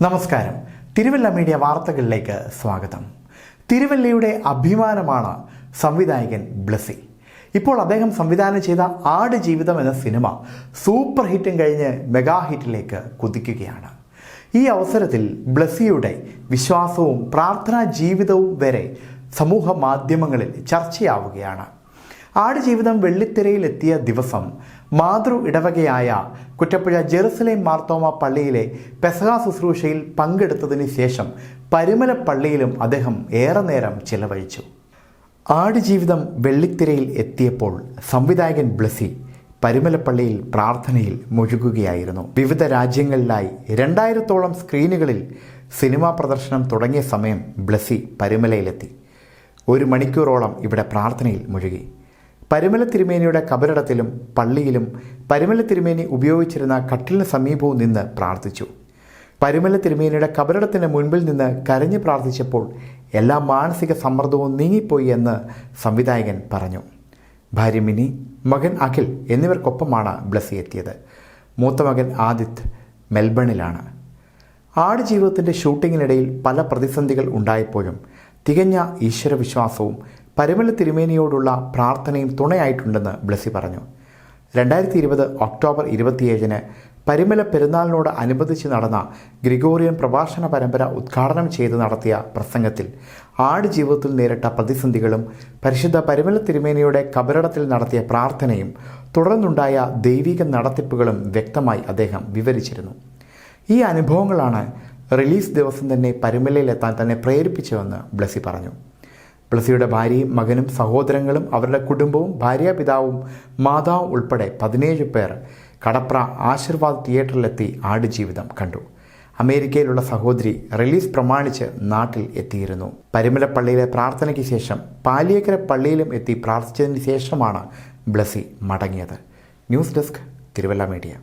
നമസ്കാരം. തിരുവല്ല മീഡിയ വാർത്തകളിലേക്ക് സ്വാഗതം. തിരുവല്ലയുടെ അഭിമാനമാണ് സംവിധായകൻ ബ്ലസ്സി. ഇപ്പോൾ അദ്ദേഹം സംവിധാനം ചെയ്ത ആടുജീവിതം എന്ന സിനിമ സൂപ്പർ ഹിറ്റും കഴിഞ്ഞ് മെഗാ ഹിറ്റിലേക്ക് കുതിക്കുകയാണ്. ഈ അവസരത്തിൽ ബ്ലസ്സിയുടെ വിശ്വാസവും പ്രാർത്ഥനാ ജീവിതവും വരെ സമൂഹ മാധ്യമങ്ങളിൽ ചർച്ചയാവുകയാണ്. ആടുജീവിതം വെള്ളിത്തിരയിലെത്തിയ ദിവസം മാതൃ ഇടവകയായ കുറ്റപ്പുഴ ജെറുസലേം മാർത്തോമ പള്ളിയിലെ പെസഹ ശുശ്രൂഷയിൽ പങ്കെടുത്തതിന് ശേഷം പരുമല പള്ളിയിലും അദ്ദേഹം ഏറെ നേരം ചിലവഴിച്ചു. ആടുജീവിതം വെള്ളിത്തിരയിൽ എത്തിയപ്പോൾ സംവിധായകൻ ബ്ലസ്സി പരുമലപ്പള്ളിയിൽ പ്രാർത്ഥനയിൽ മുഴുകുകയായിരുന്നു. വിവിധ രാജ്യങ്ങളിലായി 2000-ഓളം സ്ക്രീനുകളിൽ സിനിമാ പ്രദർശനം തുടങ്ങിയ സമയം ബ്ലസ്സി പരുമലയിലെത്തി. 1 മണിക്കൂറോളം ഇവിടെ പ്രാർത്ഥനയിൽ മുഴുകി. പരുമല തിരുമേനിയുടെ കബറിടത്തിലും പള്ളിയിലും പരുമല തിരുമേനി ഉപയോഗിച്ചിരുന്ന കട്ടിലിന് സമീപവും നിന്ന് പ്രാർത്ഥിച്ചു. പരുമല തിരുമേനിയുടെ കബറിടത്തിന് മുൻപിൽ നിന്ന് കരഞ്ഞു പ്രാർത്ഥിച്ചപ്പോൾ എല്ലാ മാനസിക സമ്മർദ്ദവും നീങ്ങിപ്പോയി എന്ന് സംവിധായകൻ പറഞ്ഞു. ഭാര്യ മിനി, മകൻ അഖിൽ എന്നിവർക്കൊപ്പമാണ് ബ്ലസ്സി എത്തിയത്. മൂത്ത മകൻ ആദിത്ത് മെൽബണിലാണ്. ആടുജീവിതത്തിൻ്റെ ഷൂട്ടിങ്ങിനിടയിൽ പല പ്രതിസന്ധികൾ ഉണ്ടായപ്പോഴും തികഞ്ഞ ഈശ്വരവിശ്വാസവും പരുമല തിരുമേനിയോടുള്ള പ്രാർത്ഥനയും തുണയായിട്ടുണ്ടെന്ന് ബ്ലസ്സി പറഞ്ഞു. 2020 ഒക്ടോബർ 27 പരുമല പെരുന്നാളിനോട് അനുബന്ധിച്ച് നടന്ന ഗ്രിഗോറിയൻ പ്രഭാഷണ പരമ്പര ഉദ്ഘാടനം ചെയ്ത് നടത്തിയ പ്രസംഗത്തിൽ ആടുജീവിതത്തിൽ നേരിട്ട പ്രതിസന്ധികളും പരിശുദ്ധ പരുമല തിരുമേനിയുടെ കബറിടത്തിൽ നടത്തിയ പ്രാർത്ഥനയും തുടർന്നുണ്ടായ ദൈവിക നടത്തിപ്പുകളും വ്യക്തമായി അദ്ദേഹം വിവരിച്ചിരുന്നു. ഈ അനുഭവങ്ങളാണ് റിലീസ് ദിവസം തന്നെ പരുമലയിലെത്താൻ തന്നെ പ്രേരിപ്പിച്ചതെന്ന് ബ്ലസ്സി പറഞ്ഞു. ബ്ലസ്സിയുടെ ഭാര്യയും മകനും സഹോദരങ്ങളും അവരുടെ കുടുംബവും ഭാര്യാപിതാവും മാതാവും ഉൾപ്പെടെ 17 പേർ കടപ്ര ആശീർവാദ് തിയേറ്ററിലെത്തി ആടുജീവിതം കണ്ടു. അമേരിക്കയിലുള്ള സഹോദരി റിലീസ് പ്രമാണിച്ച് നാട്ടിൽ എത്തിയിരുന്നു. പരുമല പള്ളിയിലെ പ്രാർത്ഥനയ്ക്ക് ശേഷം പാലിയേക്കര പള്ളിയിലും എത്തി പ്രാർത്ഥിച്ചതിന് ശേഷമാണ് ബ്ലസ്സി മടങ്ങിയത്. News desk, Thiruvalla media.